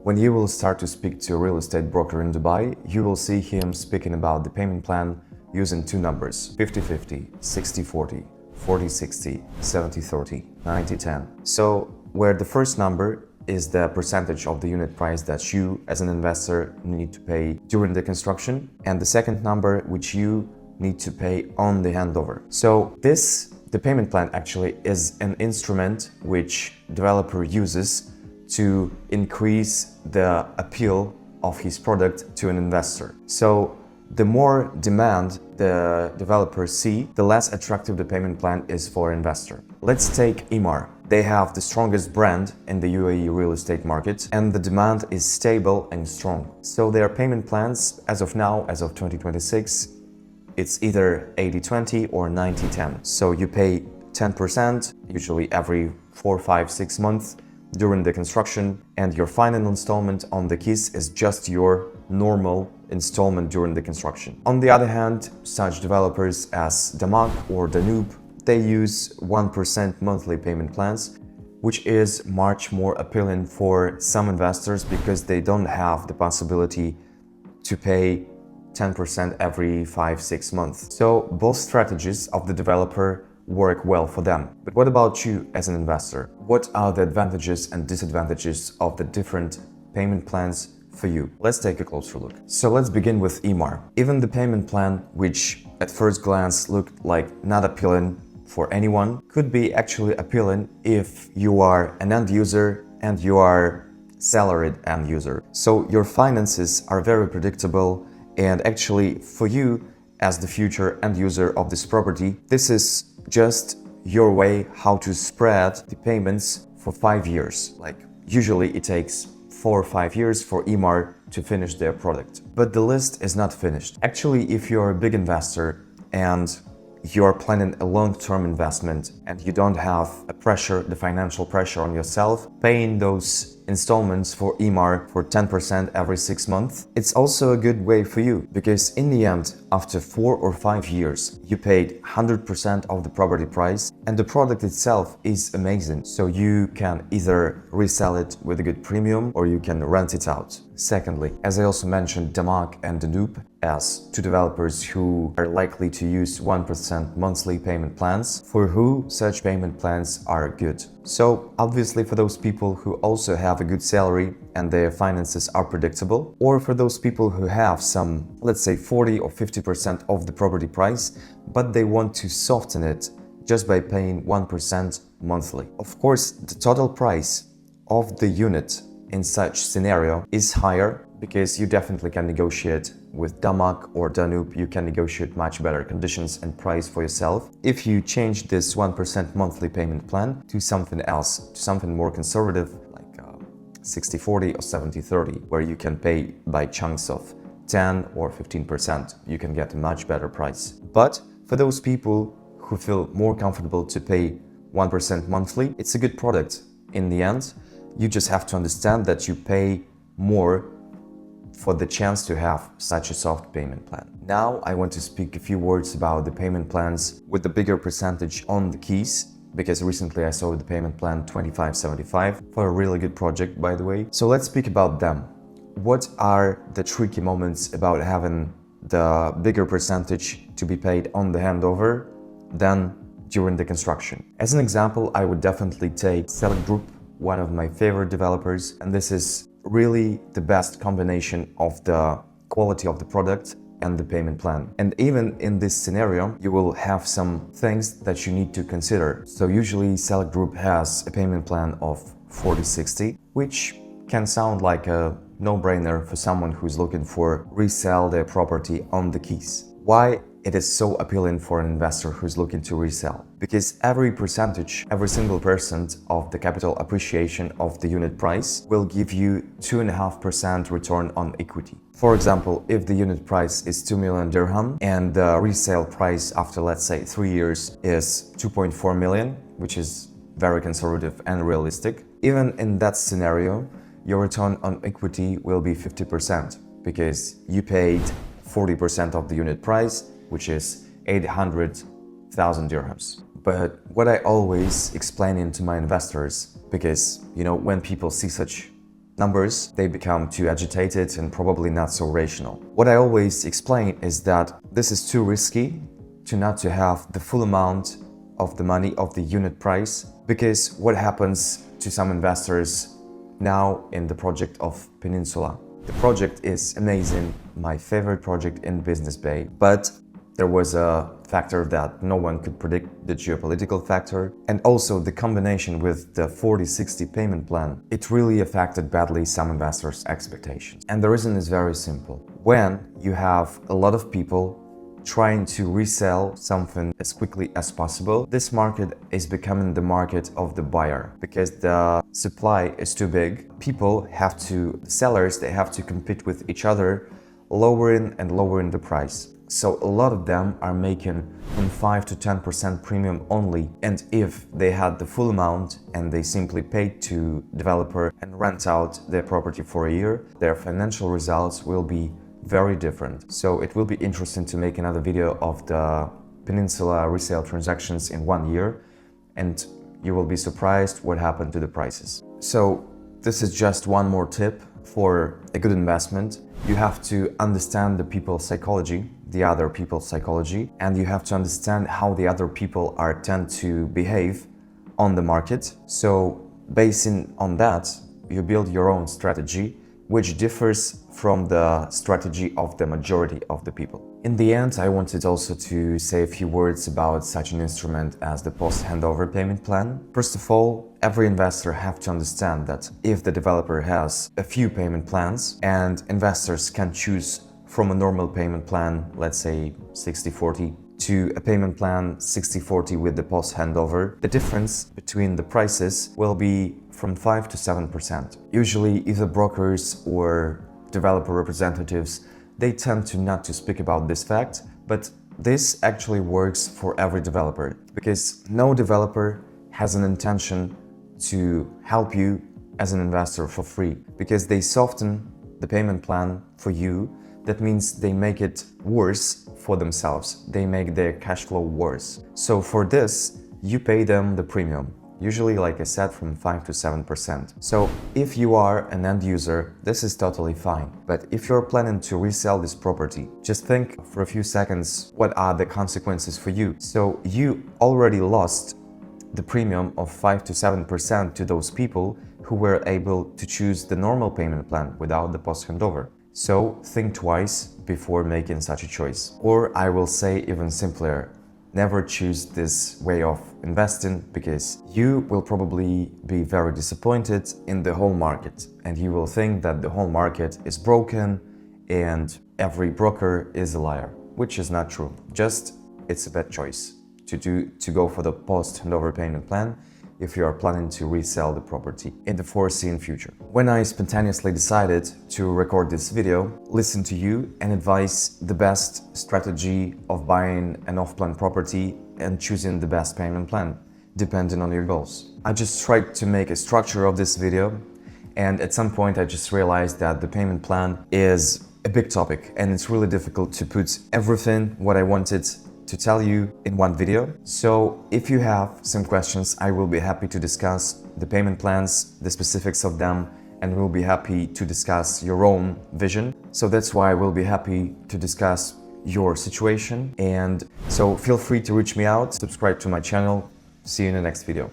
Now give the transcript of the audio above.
When you will start to speak to a real estate broker in Dubai, you will see him speaking about the payment plan using two numbers: 50-50, 60-40, 40-60, 70-30, 90-10. So where the first number is the percentage of the unit price that you as an investor need to pay during the construction, and the second number which you need to pay on the handover. So the payment plan actually is an instrument which developer uses to increase the appeal of his product to an investor. So the more demand the developers see, the less attractive the payment plan is for investor. Let's take Emaar. They have the strongest brand in the UAE real estate market, and the demand is stable and strong. So their payment plans, as of now, as of 2026, it's either 80-20 or 90-10. So you pay 10%, usually every 4, 5, 6 months during the construction, and your final installment on the keys is just your normal installment during the construction. On the other hand, such developers as Damac or Danube, they use 1% monthly payment plans, which is much more appealing for some investors because they don't have the possibility to pay 10% every 5-6 months. So both strategies of the developer work well for them. But what about you as an investor? What are the advantages and disadvantages of the different payment plans for you? Let's take a closer look. So let's begin with Emaar. Even the payment plan, which at first glance looked like not appealing for anyone, could be actually appealing if you are an end user and you are salaried end user. So your finances are very predictable, and actually for you as the future end user of this property, this is just your way how to spread the payments for 5 years. Like usually it takes 4 or 5 years for Emaar to finish their product. But the list is not finished. Actually, if you're a big investor and you're planning a long-term investment and you don't have the financial pressure on yourself, paying those installments for Emaar for 10% every 6 months, it's also a good way for you, because in the end, after 4 or 5 years, you paid 100% of the property price and the product itself is amazing. So you can either resell it with a good premium or you can rent it out. Secondly, as I also mentioned, Damac and Danube as two developers who are likely to use 1% monthly payment plans, for who such payment plans are good. So obviously for those people who also have a good salary and their finances are predictable, or for those people who have some, let's say 40 or 50% of the property price, but they want to soften it just by paying 1% monthly. Of course, the total price of the unit in such scenario is higher, because you definitely can negotiate with Damac or Danube. You can negotiate much better conditions and price for yourself if you change this 1% monthly payment plan to something else, to something more conservative like 60-40 or 70-30, where you can pay by chunks of 10 or 15%. You can get a much better price. But for those people who feel more comfortable to pay 1% monthly, it's a good product. In the end, you just have to understand that you pay more for the chance to have such a soft payment plan. Now I want to speak a few words about the payment plans with the bigger percentage on the keys, because recently I saw the payment plan 25-75 for a really good project, by the way. So let's speak about them. What are the tricky moments about having the bigger percentage to be paid on the handover than during the construction? As an example, I would definitely take Select Group, one of my favorite developers, and this is really the best combination of the quality of the product and the payment plan. And even in this scenario, you will have some things that you need to consider. So usually Select Group has a payment plan of 40-60, which can sound like a no-brainer for someone who's looking for resell their property on the keys. Why it is so appealing for an investor who's looking to resell? Because every single percent of the capital appreciation of the unit price will give you 2.5% return on equity. For example, if the unit price is 2 million dirham and the resale price after, let's say, 3 years is 2.4 million, which is very conservative and realistic, even in that scenario, your return on equity will be 50%, because you paid 40% of the unit price, which is 800,000 dirhams. But what I always explain to my investors, because when people see such numbers, they become too agitated and probably not so rational. What I always explain is that this is too risky to have the full amount of the money of the unit price, because what happens to some investors now in the project of Peninsula? The project is amazing, my favorite project in Business Bay, but there was a factor that no one could predict, the geopolitical factor, and also the combination with the 40/60 payment plan. It really affected badly some investors' expectations. And the reason is very simple. When you have a lot of people trying to resell something as quickly as possible, this market is becoming the market of the buyer, because the supply is too big. Sellers, they have to compete with each other, lowering the price. So a lot of them are making from 5 to 10% premium only. And if they had the full amount and they simply paid to developer and rent out their property for a year, their financial results will be very different. So it will be interesting to make another video of the Peninsula resale transactions in 1 year, and you will be surprised what happened to the prices. So this is just one more tip for a good investment. You have to understand the people's psychology, the other people's psychology, and you have to understand how the other people tend to behave on the market. So basing on that, you build your own strategy, which differs from the strategy of the majority of the people. In the end, I wanted also to say a few words about such an instrument as the post-handover payment plan. First of all, every investor have to understand that if the developer has a few payment plans and investors can choose from a normal payment plan, let's say 60/40, to a payment plan 60/40 with the post-handover, the difference between the prices will be from 5 to 7%. Usually either brokers or developer representatives, they tend to not to speak about this fact, but this actually works for every developer, because no developer has an intention to help you as an investor for free, because they soften the payment plan for you. That means they make it worse for themselves. They make their cash flow worse. So for this, you pay them the premium, usually, like I said, from 5 to 7%. So if you are an end user, this is totally fine. But if you're planning to resell this property, just think for a few seconds, what are the consequences for you? So you already lost the premium of 5 to 7% to those people who were able to choose the normal payment plan without the post-handover. So think twice before making such a choice. Or I will say even simpler, never choose this way of investing, because you will probably be very disappointed in the whole market, and you will think that the whole market is broken and every broker is a liar, which is not true. Just it's a bad choice to go for the post-handover payment plan if you are planning to resell the property in the foreseen future. When I spontaneously decided to record this video, listen to you and advise the best strategy of buying an off-plan property and choosing the best payment plan, depending on your goals. I just tried to make a structure of this video, and at some point I just realized that the payment plan is a big topic and it's really difficult to put everything what I wanted to tell you in one video. So if you have some questions, I will be happy to discuss the payment plans, the specifics of them, and we'll be happy to discuss your own vision. So that's why I will be happy to discuss your situation. And so feel free to reach me out, subscribe to my channel. See you in the next video.